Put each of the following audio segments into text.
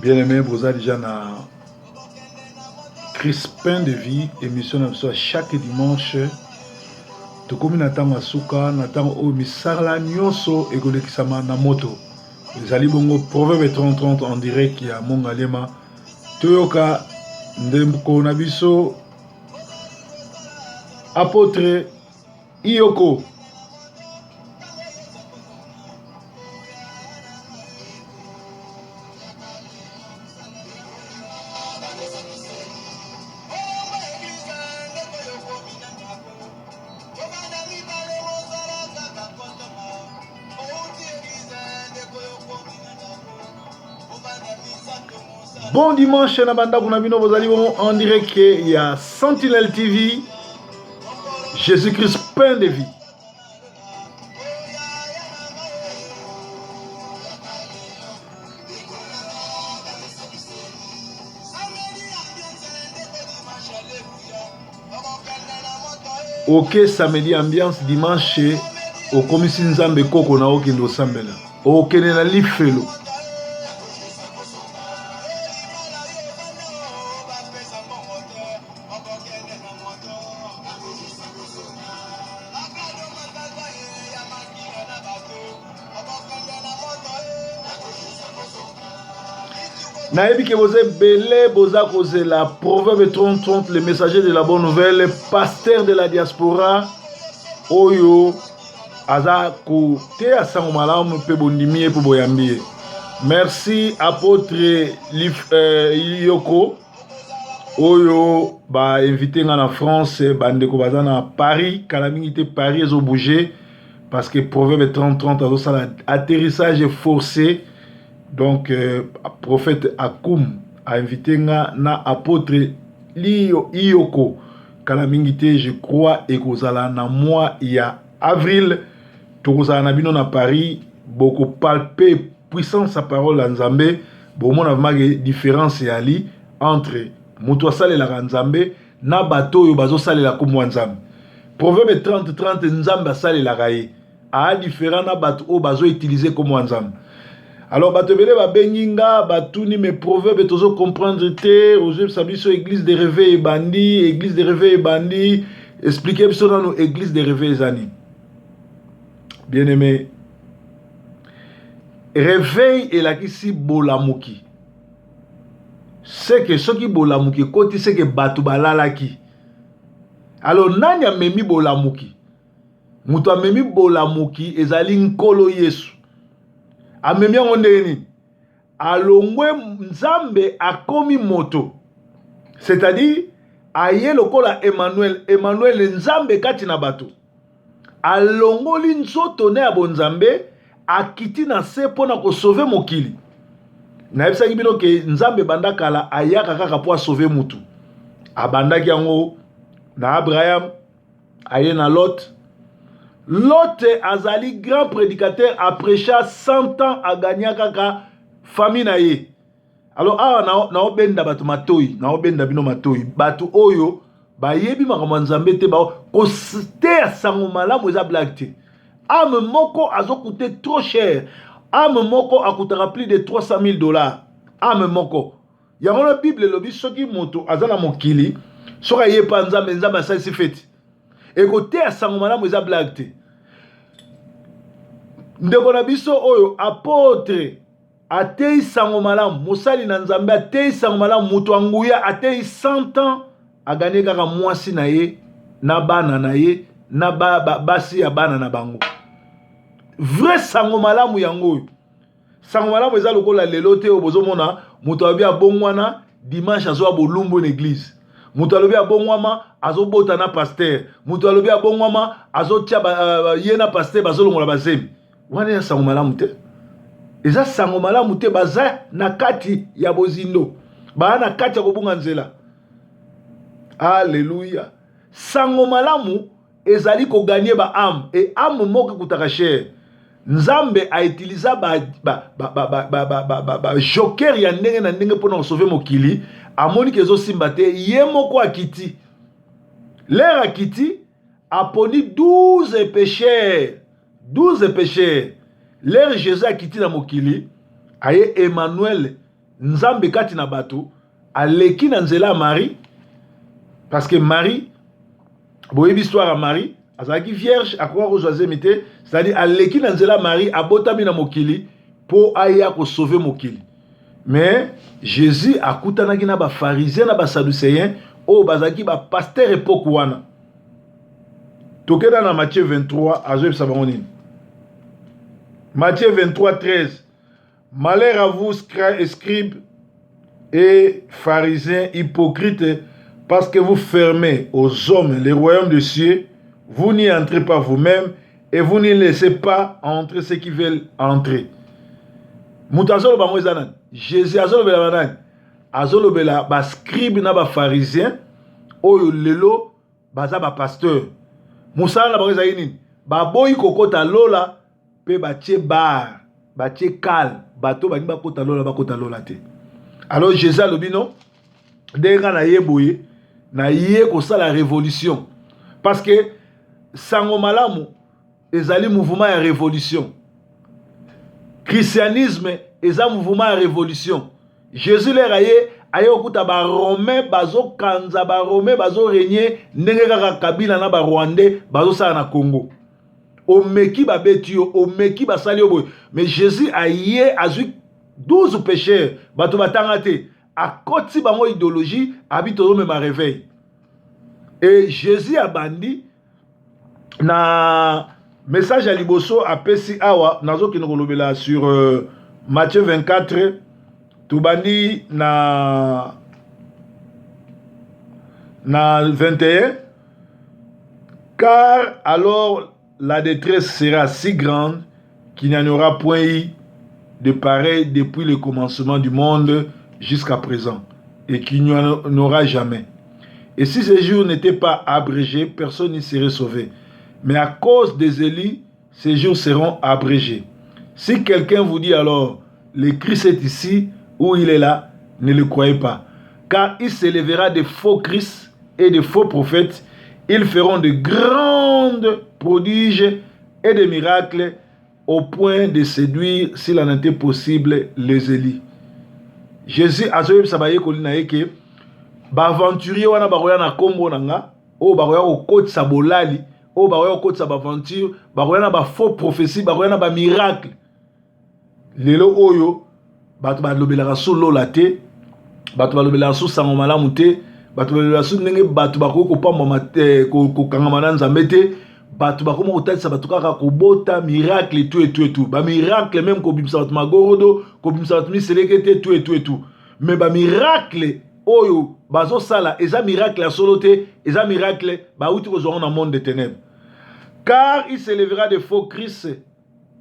Bien-aimé, vous avez déjà na Crispin de vie, émission à chaque dimanche. Tu comme Nathan Asuka, Nathan Omisarla Nyoso, Egole Kisama Namoto. Les Ali Bongo, Proverbe 30-30 en direct qui a Mongalema. Toyoka Ndemko Nabiso, Apôtre Iyoko. Bon dimanche, Nabanda Kunabino, vous allez en direct. Il y a Sentinelle TV, Jésus-Christ pain de vie. Ok, samedi ambiance, dimanche, au commissi Nzambe Koko na Okindo Sambela. Ok, na Lifelo. Naïbi que vous êtes belé, boza cause la proverbe 30-30, le messager de la bonne nouvelle, pasteur de la diaspora, Oyo, Aza Kote Asango Malam, Pebondimi et Poboyambi. Merci, apôtre Yoko, Oyo, ba invité en France, Bandeko Bazana à Paris, Calamité Paris, ils ont bougé, parce que proverbe 30-30, ça l'atterrissage est forcé. Donc, prophète Akoum a invité na apôtre Iyoko. Kalamingité, je crois, et kozala na mois, il y a avril, tokozala na bino na Paris, beaucoup palpé puissance sa parole en Nzambe, bon mon avma différence yali entre muto sale la Nzambe na bato yo bazo sale la kumu Nzambe. Proverbe 30-30 Nzambe sale la raye. A différent na bato o bazo utiliser comme Nzambe. Alors, batebele ba benginga, batuni mes proverbes, tozo comprendre te, ozo sabiso église de réveil bandi, église de réveil bandi, expliquez biso dans nos églises de réveil zani. Bien aimé, réveil et la kisi bolamuki. C'est que ce qui bolamuki, koti c'est que batu balalaki. Alors, nani a memi bolamuki? Mutu a memi bolamuki, ezali nkolo Yesu. Amemia ngondeni alongwe Nzambe akomi moto, c'est-à-dire aye lokola Emmanuel Nzambe kati na bato alongoli nzoto ne ya bonzambe akiti na se pona ko sauver mokili. Na yebisaki bino ke Nzambe bandakala ayaka kaka po sauver mutu, abandaki yango na Abraham, aye na Lot. Lot azali grand prédicateur a prêché 100 ans à gagner kaka famille na ye. Alors na obenda batu matoi, na obenda bino matoi, batu oyo ba yebi makambo Nzambe te ba ko te sango malamu eza blague te. Ame moko azo coûter trop cher. Ame moko a coûtera plus de $300,000. Ame moko. Yango na Bible lobi soki moto azana mokili, soka ye pa Nzambe sa si feti. Et ko te sango malamu eza blague te. Ndeko na biso oyo apôtre atei sango malamu, mosali na Nzambe atei sango malamu, mutu anguya atei 100 ans agane kaka mwasi na ye na bana na ye na basi ya bana na bango. Vrai sango malamu yango oyo. Sango malamu eza lokola lelo te obozomona mutu abi abongwana dimanche azo bolumbu na église. Mutu alobi abongwama azobota na pasteur. Mutu alobi abongwama azotia ye na pasteur bazolongola bazemi. Wana ya sango malamu te. Eza sango malamu te baza na kati ya bozindo. Ba na kati ya kobunga nzela. Alléluia. Sango malamu ezali ko gagner ba âme et âme moko kutaka cher. Nzambe a utilisé joker ya ndenge na ndenge pona sauver mokili. Amoni kezo simba te ye moko akiti. L'air akiti aponi 12 pécheurs. 12 pécheurs. L'air Jésus a quitté la mokili. Aye Emmanuel nzambe kati na bato aleki na nzela Marie parce que Marie boyebi histoire à Marie azalaki vierge akoka kozwa zemi te, c'est-à-dire aleki na nzela Marie abotami na mokili po aya ko sauver mokili. Mais Jésus akutanaki na ba pharisien na ba sadducéen o bazaki ba pasteur époque wana. Tokenda na Matthieu 23 azoyebisa sabango nini. Matthieu 23 13. Malheur à vous scribes et pharisiens hypocrites, parce que vous fermez aux hommes les royaumes des cieux, vous n'y entrez pas vous-même et vous n'y laissez pas entrer ceux qui veulent entrer. Moutazolo ba moizanan. Jésus azolo bela banan. Azolo bela ba scribe na ba pharisien oyo lelo baza ba pasteur. Musala ba moiza yini. Ba boyi kokota lola pe ba tie bar, ba tie kal, bato ba ni ba kota lola te. Alors Jésus alobi non denga na yeboye na ye ko sala révolution parce que sango malamu ezali mouvement ya révolution. Christianisme est un mouvement de révolution. Jésus leur a dit, aye okuta ba Romain bazo kanza ba Romain bazo régner ndenge kaka Kabila na ba Rwandais bazo sala na Congo. Omeki ba betio, omeki ba sali oboy. Mais Jésus a yé azui 12 pécheurs bato batanga te a koti bango idéologie habito me ma réveil. Et Jésus a bandi na message à Liboso à Pessi Awa, nazo ki nokolobela sur Matthieu 24, Toubani na 21, car alors la détresse sera si grande qu'il n'y en aura point eu de pareil depuis le commencement du monde jusqu'à présent, et qu'il n'y en aura jamais. Et si ces jours n'étaient pas abrégés, personne n'y serait sauvé. Mais à cause des élus, ces jours seront abrégés. Si quelqu'un vous dit alors, le Christ est ici ou il est là, ne le croyez pas. Car il s'élèvera de faux Christ et de faux prophètes. Ils feront de grandes prodiges et des miracles au point de séduire, s'il en était possible, les élus. Jésus a dit que aventurier wana baroya na kombo nanga, o baroya au côte sabolali, o baroya au côte sabaventure, baroya na ba faux prophétie, baroya na ba miracle. Lelo oyo bato ba lobela sous lola te, bato ba lobela sous sango malamu te, bato ba lobela sous ndenge bato ba ko pamba mate ko kangama na nzambe te, bato ba ko mo kotalisa bato kaka ko bota miracle tout. Ba miracle même ko bimisa bato magorodo, ko bimisa bato miselekete tout. Mais ba miracle oyo bazo sala eza miracle à soloté, eza miracle ba outi ko zo na monde des ténèbres. Car il s'élèvera de faux Christ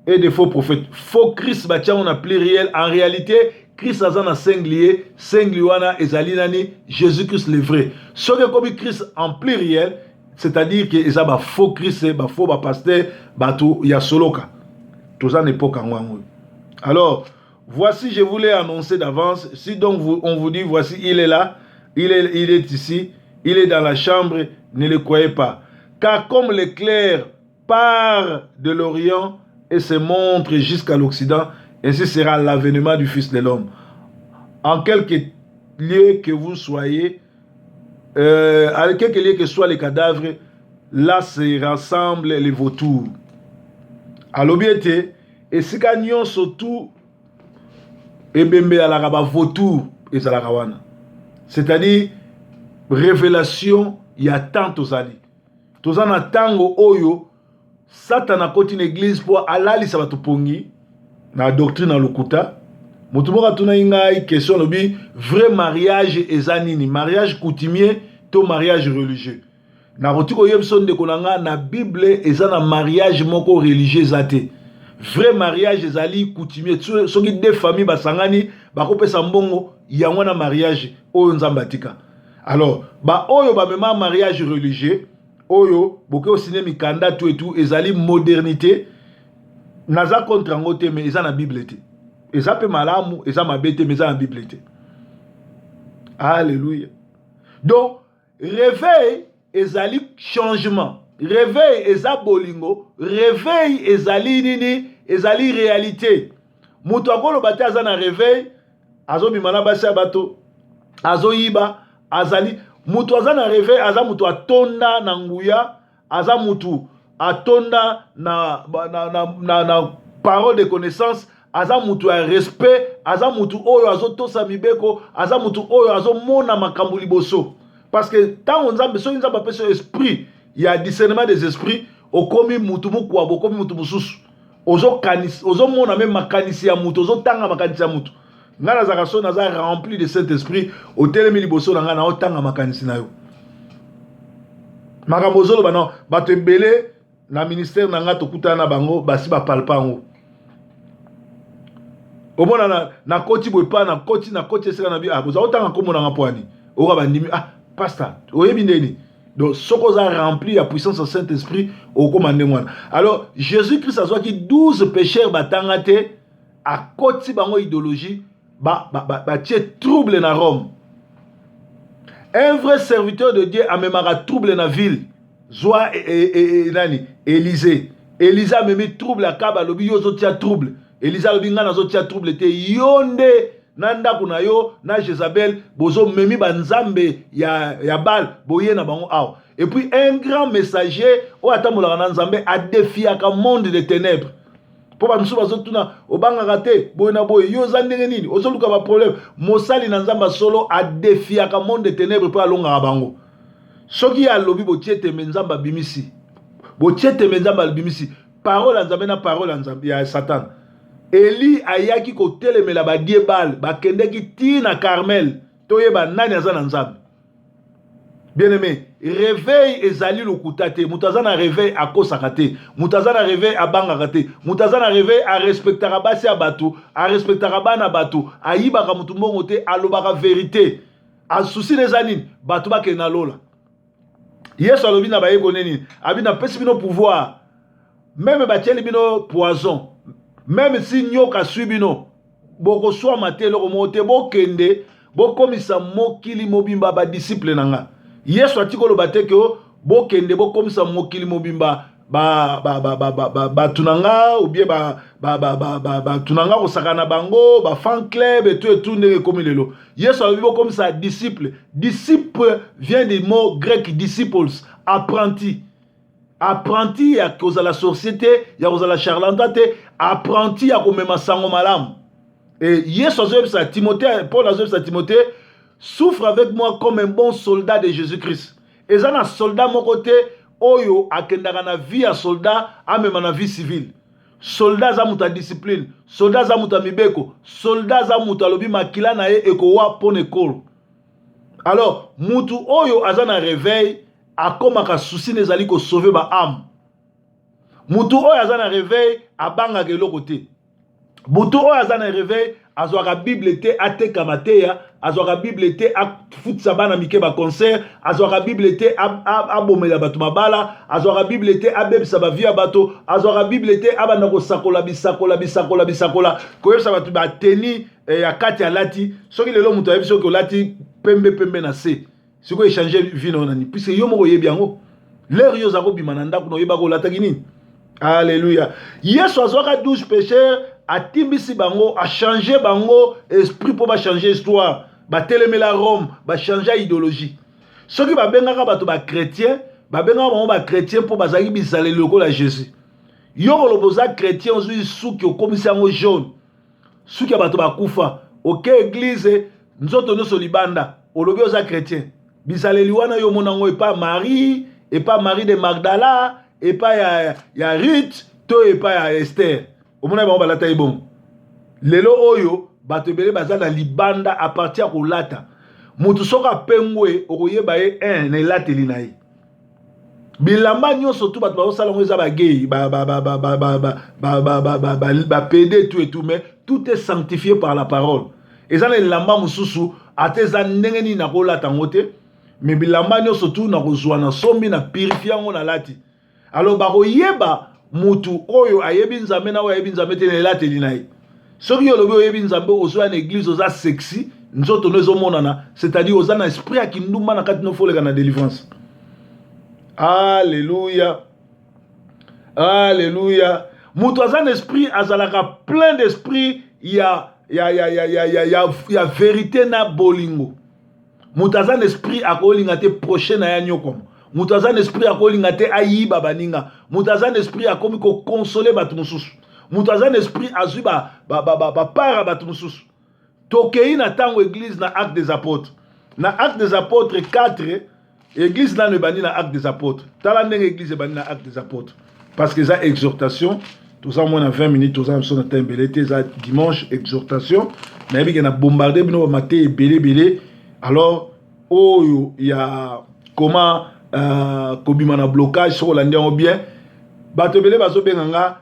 et de faux prophètes. Faux Christ batia on a pluriel, en réalité Christ azana singulier, singulier ezali nani Jésus-Christ le vrai. Ce que comme Christ en pluriel, c'est-à-dire que eza ba faux Christ, ba faux ba pasteur, ba tout ya soloka. Tout ça n'est pas kangwango. Alors voici, je voulais annoncer d'avance. Si donc on vous dit, voici, il est là, il est ici, il est dans la chambre, ne le croyez pas. Car comme l'éclair part de l'Orient et se montre jusqu'à l'Occident, ainsi sera l'avènement du Fils de l'homme. En quelque lieu que vous soyez, à quelque lieu que soient les cadavres, là se rassemblent les vautours. À l'obéité, et si gagnons surtout, c'est-à-dire révélation il y a tant aux ali tozana tango oyo Satan a continué l'église pour alali sabato pongi na doctrine na lukuta mutumoka tuna inga question lobi vrai mariage ezanini mariage coutumier to mariage religieux na rotiko yebson de konanga na bible ezana mariage moko religieux zate. Vrai mariage ezali coutumier soki deux familles basangani bakopesa mbongo yango na mariage oyo nzamba tika. Alors ba oyo ba mema mariage religieux oyo boke osine mikanda tout ezali modernité naza contre ngo te mais eza na bible te. Eza pe malamu eza mabete mais eza na bible te. Alléluia. Donc réveil ezali changement. Réveil eza bolingo, réveil ezali nini, ezali réalité. Mutu akolo bate aza na réveil, azo bimana basi ya bato azo yiba azali mutu aza na réveil aza mutu atonda na nguya aza mutu atonda na parole de connaissance aza mutu ya respect aza mutu oyo azotosa mibeko aza mutu oyo azomona makambo liboso parce que tant nzambe so nzambe apesa esprit ya discernement des esprits okomi mutu mukwabo okomi mutu mususu ozomona même makanisi ya mutu ozotanga makanisi ya mutu nga nazaka so naza rempli de saint esprit otelemi liboso na nga na otanga makanisi na yo makambo ozoloba no bato ebele na ministère na nga tokutana na bango basi bapalpa yango omona na koti boye pa na koti esika na bi boza otanga nkombo na nga mpo ani oka bandimi pasteur oyebi ndeni donc soko oza rempli ya puissance ya saint esprit okoma ndenge wana alors jésus christ azwaki 12 pécheurs batanga te akoti bango idéologie batie trouble na Rome. Un vrai serviteur de Dieu amemaka trouble na ville. Zwa nani Élisée. Élisée a mis trouble à Kaba lobi yo zotia trouble. Élisée lobi ngana zotia trouble te yonde nanda kuna yo na Jézabel bozo memi banzambe ya Baal boye na bango aw. Et puis un grand messager o atamolaka na nzambe a défié ka monde de ténèbres. Po ba msu bazotuna obanga te boye na boye yo za ndenge nini ozoluka ba problème mosali na nzamba solo a défié ka monde de ténèbres po alonga bango. Soki ya lobi botiete menzamba bimisi. Botiete menzamba bimisi. Parole nzambe na parole nzambe ya Satan. Eli ayaki ko telemela ba die bal ba kendeki ti na Carmel toyeba nani azana nzambe. Bien-aimé, réveil ezali lokuta te, mutazana réveil akosaka te, mutazana réveil abangaka te, mutazana réveil a respectaka basi ya bato, a respectaka bana bato, ayibaka mutu mbongo te, alobaka vérité. A souci neza nini, bato bake na lola. Yesu alobi na bayeko nini, abi na pesi bino pouvoir. Même batieli bino poison. Même si nyoka sui bino, boko soa mate loko mote bokende, bokomisa mokili mobimba ba disciple nanga. Yesu atikolo bateke bokende bokomisa mokili mobimba tunanga ou bien tunanga kosakana bango ba fan club et tout ndenge komi lelo. Yesu alobi bokomisa disciple. Disciple vient du mot grec disciples, apprenti. Apprenti ya kozala société, ya kozala charlatan te, apprenti ya komema sango malamu. Et Yesu azobisa Timothée, Paul azobisa Timothée, souffre avec moi comme un bon soldat de Jésus-Christ. Et ça, un soldat mon côté, oyo akendaka na vie à soldat, a même na vie civile. Soldat za muta discipline, soldat za muta mibeko, soldat za muta lobi makila na ye ekowa pon école. Alors, mutu oyo azana réveil, akomaka souci nezali ko sauver ba âme. Mutu oyo azana réveil, abanga ke lokote. Mutu oyo azana réveil, azwaka Bible te ateka mateya, azwaka Bible te afutisa bana mike ba concert, azwaka Bible te abomela bato mabala, azwaka Bible te abebisa ba via bato, azwaka Bible te abana ko sakola bisakola koyesa bato ba teni ya kati ya lati, soki lelo muto ayebi soki lati pembe na se. Siko échanger vie na nani puisque yo moko yebi yango. L'air yo zako bimana ndako no yeba ko lataki nini. Alléluia. Yesu azwaka 12 pécheurs a timbisi bango, a changé bango esprit pour ba changer histoire, ba telemela Rome, ba changer idéologie. Ceux qui ba bengaka bato ba chrétien, ba bengaka bango ba chrétien pour bazaki bizale loko la Jésus. Yo loboza chrétien ozui suki okomisa ngo jaune. Suki bato ba kufa, OK église nzoto no solibanda, olobi oza chrétien. Bizale liwana yo monango et pas Marie, et pas Marie de Magdala, et pas ya Ruth, to et pas ya Esther. Omona bango balata ibom. Lelo oyo bato ebele baza na libanda a partir ko lata. Mutu soka pengwe okoyeba ye na elateli na ye. Bilamba nyonso tu bato bazosala ngo eza ba gay, ba PD tout et tout, mais tout est sanctifié par la parole. Eza na lamba mususu ateza ndenge ni na ko lata ngote, mais bilamba nyonso tu na kozwa na sombi na purifier ngo na lati. Alors bakoyeba mutu oyo ayebi nzambe na oyo ayebi nzambe te na elateli na ye. Soki yo lobi oyebi nzambe ozwa na église oza sexy, nzoto no ezomonana, c'est-à-dire oza na esprit ya kindumba na kati no foleka na délivrance. Alléluia. Alléluia. Mutu aza na esprit azalaka plein d'esprit ya ya vérité na bolingo. Mutazan esprit akolinga te prochain na ya nyokoma. Mutazan esprit akolinga te ayiba baninga. Mutazan esprit akomi ko consoler batu mususu. Mutazan esprit azui para batu mususu. Tokei na tango église na acte des apôtres. Na acte des apôtres 4, église na ne bani na acte des apôtres. Tala ndenge église bani na acte des apôtres. Parce que ça exhortation, tout ça moins dans 20 minutes, tout ça on sonne tembelé, ça dimanche exhortation. Mais il y a bombardé bino maté belé. Alors oh il y a comment kobima na blocage sur la ndien bien. Bato belé bazo benganga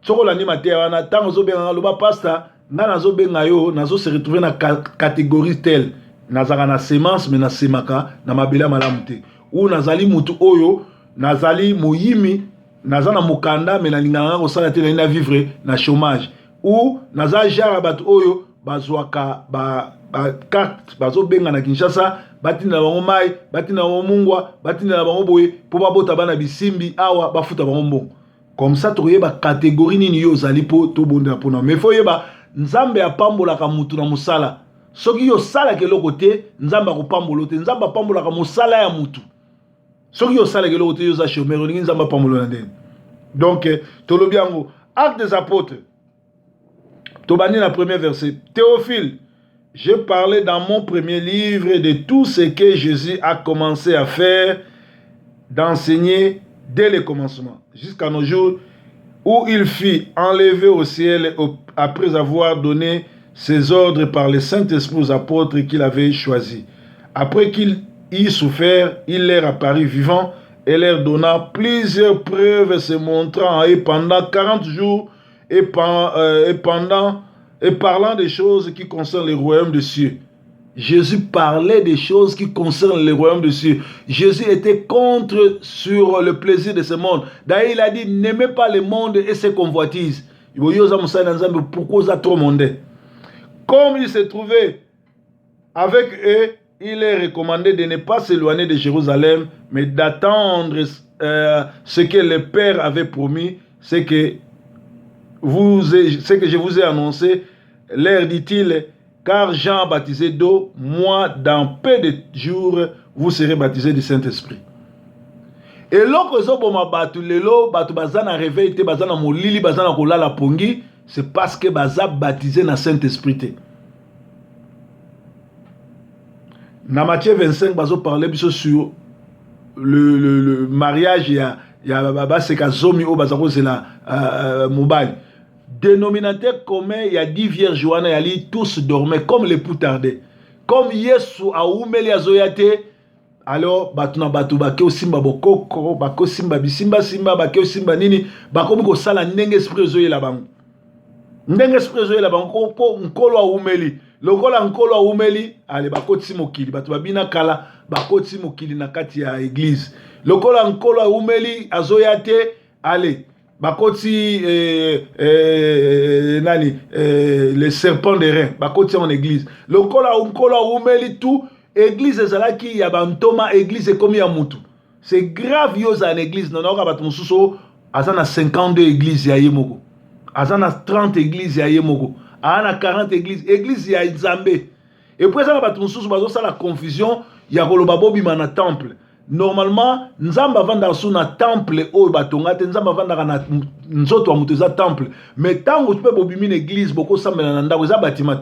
sur la ndien maté wana tango zo benganga loba pasta nga nazo benga yo nazo se retrouver na catégorie telle. Nazaka na semence mais na semaka na mabela malamu te. Ou nazali mutu oyo nazali moyimi nazana mukanda mais na lingana ko sala te na vivre na chômage. Ou naza jara bat oyo bazwaka ba carte bazo benga na Kinshasa batina bango mai batina bango mungwa batina bango boye po babota bana bisimbi awa bafuta bango mbongo. Comme ça to yeba catégorie nini yo zali po to bonda pona mais faut yeba nzambe apambola ka mutu na musala. Soki yo sala ke lokote nzamba ko pambola te nzamba pambola ka musala ya mutu. Soki yo sala ke lokote yo za chômeur ni nzamba pambola ndene. Donc tolobiango acte des apôtres. Tobani la première verset. Théophile, je parlais dans mon premier livre de tout ce que Jésus a commencé à faire, d'enseigner dès le commencement jusqu'à nos jours où il fut enlevé au ciel après avoir donné ses ordres par le Saint-Esprit aux apôtres qu'il avait choisis. Après qu'il y souffert, il leur apparut vivant et leur donna plusieurs preuves se montrant et pendant 40 jours et parlant des choses qui concernent le royaume des cieux. Jésus parlait des choses qui concernent le royaume des cieux. Jésus était contre sur le plaisir de ce monde. D'ailleurs, il a dit, n'aimez pas le monde et ses convoitises. Pourquoi ça trop mondain? Comme il se trouvait avec eux, il est recommandé de ne pas s'éloigner de Jérusalem, mais d'attendre ce que le Père avait promis, ce que je vous ai annoncé. Leur dit-il, car Jean a baptisé d'eau, moi, dans peu de jours, vous serez baptisés du Saint-Esprit. Et lorsque batu bazana réveil te bazana molili bazana kolala pongi, c'est parce que baza baptisé dans Saint-Esprit. Dans Matthieu 25, bazo parler sur le mariage, il y a baba c'est kazomi o bazako c'est la mobile. Dénominateur commun, il y a 10 vierges Johanna et Ali, tous dormaient comme les l'époux tardait. Comme Yesu a oumeli azoyate, alors batuna batu bakeo simba bokoko, bako simba bisimba simba bakeo simba nini, bako miko sala ndenge esprit zoyela bango. Ndenge esprit zoyela bango ko nkolo a oumeli. Lokola nkolo a oumeli, ale bako timokili, batu babina kala bako timokili na kati ya église. Lokola nkolo a oumeli azoyate, ale bakoti les serpents de reins bakoti en église lokola umeli tout église ezalaki ya bantoma église ekomi ya mutu c'est grave yoza en église non ka batu mususu azana 52 église ya yemoko azana 30 église ya yemoko ana 40 église ya Nzambe et puis azana batu mususu bazo sala confusion ya koloba bobima na temple. Normalement, nzamba vanda suna temple o batonga te nzamba vanda na nzoto wa muteza temple mais tango tu peux bobimi une église boko sambela na ndako za bâtiment.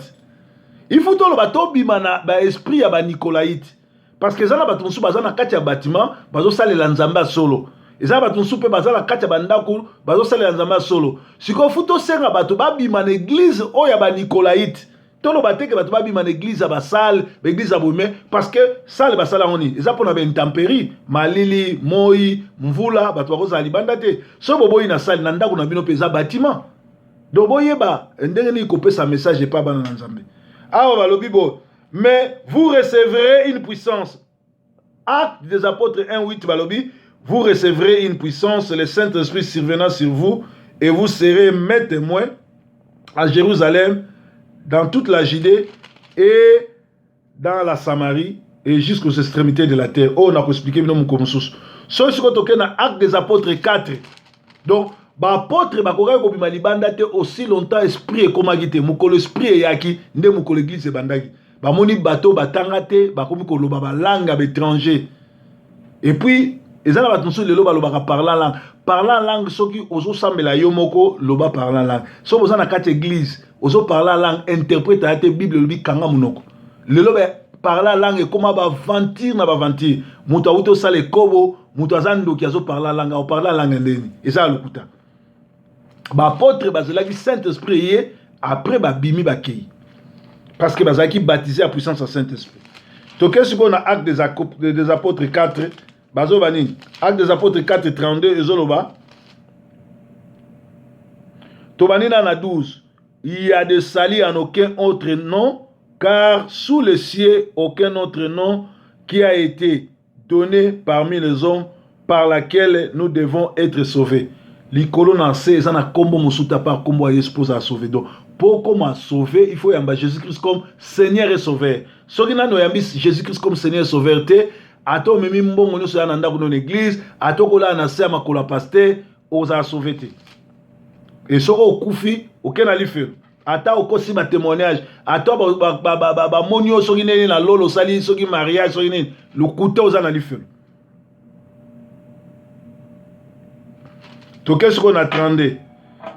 Il faut to lo bato bima na ba esprit ya ba nicolaïte parce que zana bato musu bazana kati ya bâtiment bazo salela nzamba solo. Eza bato musu pe bazala kati ya bandako bazo salela nzamba solo. Siko futo senga bato ba bima na église o ya ba nicolaïte. Tolo bateke bato babima na église ba salle, ba église aboume parce que salle ba sala ngoni. Eza pona ba intempérie, malili, moi, mvula, bato bakoza libanda te. So boboyi na salle na ndako na bino peza bâtiment. Do boyeba ndenge ni kopesa message pas bana na Nzambe. Awa balobi bo, mais vous recevrez une puissance. Acte des apôtres 1:8 balobi, vous recevrez une puissance, le Saint-Esprit survenant sur vous et vous serez mes témoins à Jérusalem, dans toute la Judée et dans la Samarie et jusqu'aux extrémités de la terre. Oh, on a expliqué mon comme source. Ce qui est dans Actes des apôtres 4. Donc, apôtre bakoka ko bima libanda te aussi longtemps esprit ekomaki te mukolo esprit eyaki nde mukolo église ebandaki bamoni bato batanga te bakomi koloba balanga étranger et puis ezala bato mosusu lelo balobaka parlant langue soki ozosambela yo moko loba parlant langue soki oza na kati église ozo parlant langue interprète ya te bible elobi kanga monoko lelo parlant langue ekoma baventure na baventure moto awuti osala ekobo moto aza ndoki azo parlant langue aoparlant langue ndeni eza ya lokuta baapôtre bazalaki Saint-Esprit ye après babimi bakei parce que bazalaki baptisé à puissance à Saint-Esprit. Toke siko na acte des apôtres 4 bazo bani acte des apôtres 4 32 ezoloba tobani na 12 il y a de salut en aucun autre nom car sous le ciel aucun autre nom qui a été donné parmi les hommes par laquelle nous devons être sauvés. Likolo na se eza na kombo mosuta par kombo ya Yesu à sauver. Donc pour comment sauver, il faut yamba Jésus-Christ comme Seigneur et Sauveur. Soki nano yambi Jésus-Christ comme Seigneur et Sauveur te, ato memi mbongo nyoso ya na ndako na église, ato kola na se makola pasteur, oza sauver te. Et soko okufi, okena li fe. Ata okosi ba témoignage, ato ba monyo soki nene na lolo sali soki mariage soki nene, le couteau oza na li fe. To qu'est-ce qu'on attendait?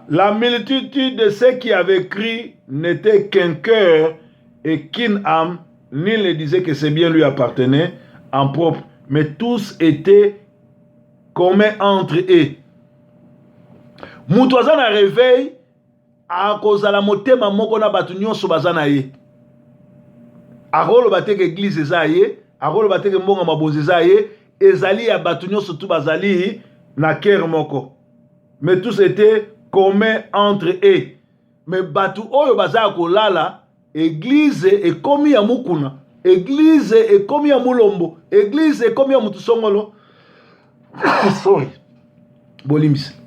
La multitude de ceux qui avaient crié n'était qu'un cœur et qu'une âme. Nul ne disait que ces biens lui appartenaient en propre, mais tous étaient communs entre eux. Mutuaza na réveil a kozala motema moko na batu nyonso bazana ye. Akolo bateke église eza ye, akolo bateke mbonga mabozi eza ye, ezali ya batu nyonso tu bazali na cœur moko. Mais tous étaient communs entre eux. Mais batu oyo bazala kolala, église ekomi ya mukuna, église ekomi ya mulombo, église ekomi ya mutusongolo. Sorry. Bolimis.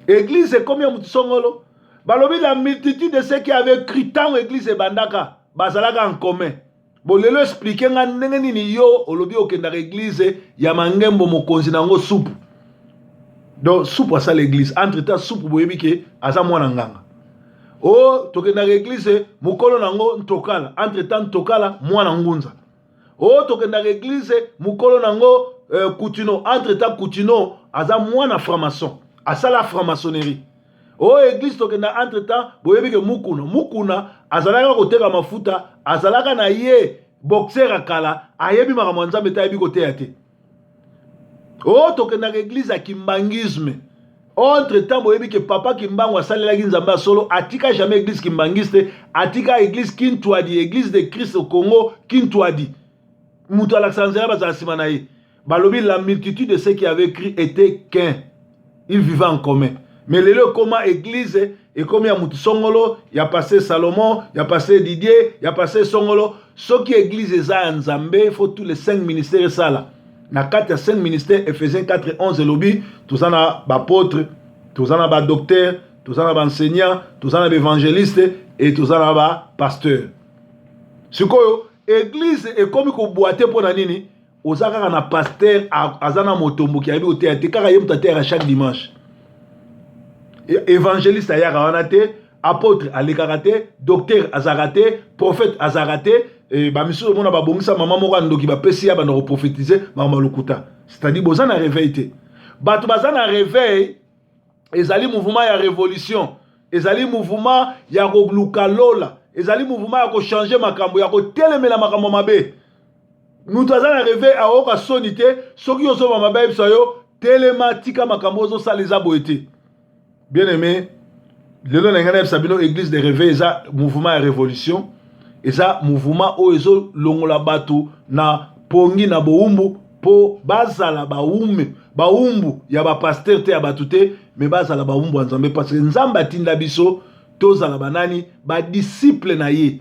Église ekomi ya mutusongolo. Balobi la multitude de ceux qui avaient cru tant église bandaka, bazalaka en commun. Bon lelo expliquer nga ndenge nini yo olobi okenda église ya mangembo mokonzi nango soupe. Donc, soupe à ça l'église. Entre-temps, soupe boyebi ke aza mwana nganga. Oh, tokenda l'église, mukolo nango ntokala. Entre-temps, ntokala mwana ngunza. Oh, tokenda l'église, mukolo nango Koutino. Entre-temps, Koutino aza mwana franc-maçon. Asa la franc-maçonnerie. Oh, église tokenda entre-temps, boyebi ke mukuna azalaka koteka mafuta, azalaka na ye boxer akala, ayebi makambo nzambe ta yebi koteya te. Oh, tokenda l'église à kimbangisme. Entre-temps, boyebi que papa kimbango asalelaki nzamba solo, atika jamais église kimbangiste, atika église Kintwadi, église de Christ au Congo, Kintwadi. Mutu Alexandria bazala simanaye. Balobi la multitude de ceux qui avaient écrit était qu'un. Ils vivaient en commun. Mais le comment église et comme il y a Mutu Songolo, il y a passé Salomon, il y a passé Didier, il y a passé Songolo. Ce qui église est à Nzambe, il faut tous les 5 ministères ça là. Na 4 5 ministères Ephésiens 4 11 lobby tous en a apôtres tous en a docteurs tous en a enseignants tous en a évangélistes et tous en a pasteurs sikoyo église et comme ko boiter pour nini ozaka na pasteur azana motombo ki abi oté kaka yem tater à chaque dimanche évangéliste ayaka wana te apôtre alekaraté docteur azarate prophète azarate et ba misu mona ba bongisa mama moko ndoki ba pesi ya ba no prophétiser mama lokuta c'est-à-dire bozana réveil te bato bazana réveil ezali mouvement ya révolution ezali mouvement ya koluka lola ezali mouvement ya ko changer makambo ya ko telemela makambo mabe mutu azana réveil a oka sonité soki ozo mama ba ebisa yo telematika makambo ozo saleza boete bien aimé lelo na ngana sabino église de réveil eza mouvement ya révolution eza mouvement oyo longola bato na pongi na boumbu po bazala baumbu ya ba pasteur te ya bato te mais bazala baumbu nzambe parce que nzamba tinda biso tozala banani ba disciple na ye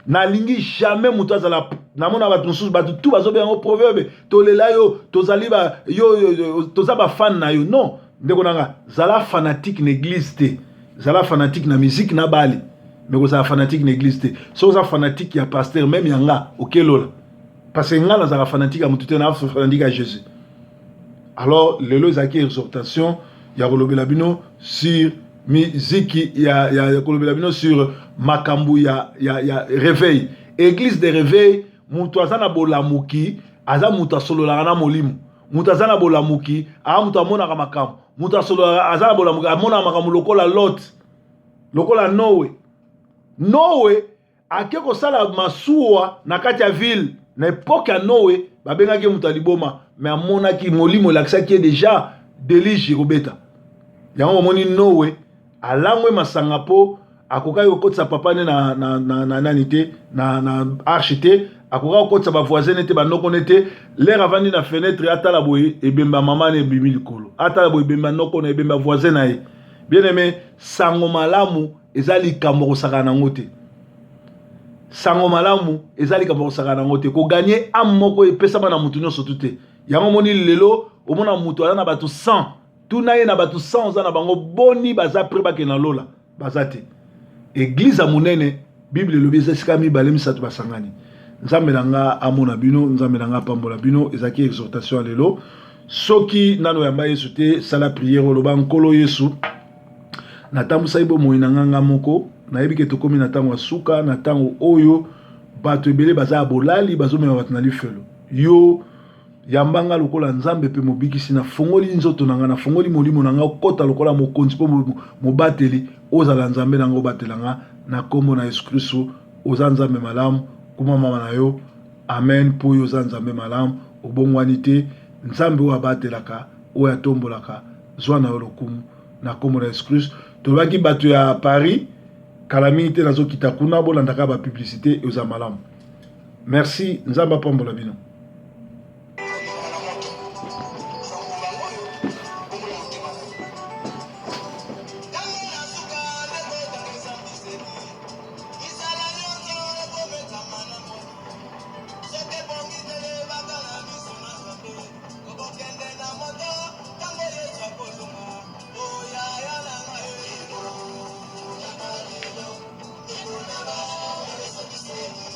na lingi jamais mutu azala na mona bato nsusu bato tout bazo bien au proverbe tolela yo tozali ba yo toza ba fan na yo non ndeko nanga zala fanatique na église te zala fanatique na musique na bali mais vous êtes fanatique d'église. Si vous êtes fanatique, il y a pasteur, même il y a un ok lola. Parce que vous êtes fanatique à Moutouté, vous êtes fanatique à Jésus. Alors, le lot est exhortation, ya kolobela bino sur miziki ya kolobela bino sur makambu ya réveil. Église de réveil, mutu azana bolamuki, aza mutu asololaka na molimo. Mutu azana bolamuki, mutu amonaka makambu. Mutu asololaka azana bolamuki, amona makambu lokola Lot, lokola Noé. Noé ake kosala masuwa na kati ya ville. Na époque ya Noé, babengaki mutu aliboma, mais amonaki molimo lakisaki déjà délige kobeta. Yango moni Noé alangwe masanga po akoka kokotisa papa ne na nanite na archite akoka kokotisa ba voisin nete banoko nete l'air avandi na fenêtre atala boye ebemba mama ne bimi likolo atala boye ebemba noko na ebemba voisin na ye. Bien aimé, sango malamu ezali kambo kosaka na ngote. Sango malamu ezali kambo kosaka na ngote ko gagner am moko epesama na mutu nyonso tute. Yango moni lelo omona mutu ana batu 100 tuna ye na batu 100 za na bango boni baza pre bake na lola bazate. Église monene Bible lobi ezasika mibale misatu basangani. Nzambe nanga amona bino, nzambe nanga pambola bino, ezaki exhortation lelo. Soki nano yamba Yesu te sala prière oloba nkolo Yesu. Natambusa ibo moyina nganga moko, nayebi ke tokomi na tango suka, na tango oyo bato ebele baza bolali bazomema bato na lifelo. Yo yambanga lokola nzambe pe mobikisi na fongoli nzoto nanga na fongoli molimo nanga okota lokola mokonzi po mobateli ozala nzambe nanga obatelanga na kombo na Yesu Kristo oza nzambe malamu kuma mama na yo amen po yo oza nzambe malamu obongwani te nzambe oyo abatelaka oyo atombolaka zwa na yo lokumu na kombo na Yesu Kristo. Tobaki bato ya Paris kala mingi te nazokita kuna bolandaka ba publicité oza malamu. Merci, nzamba pambola bino.